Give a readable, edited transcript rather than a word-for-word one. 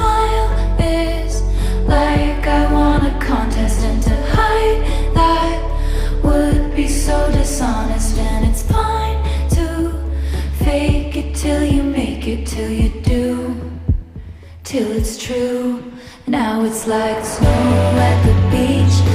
smile is like I won a contest, and to hide that would be so dishonest. And it's fine to fake it till you make it, till you do, till it's true. Now it's like snow at the beach.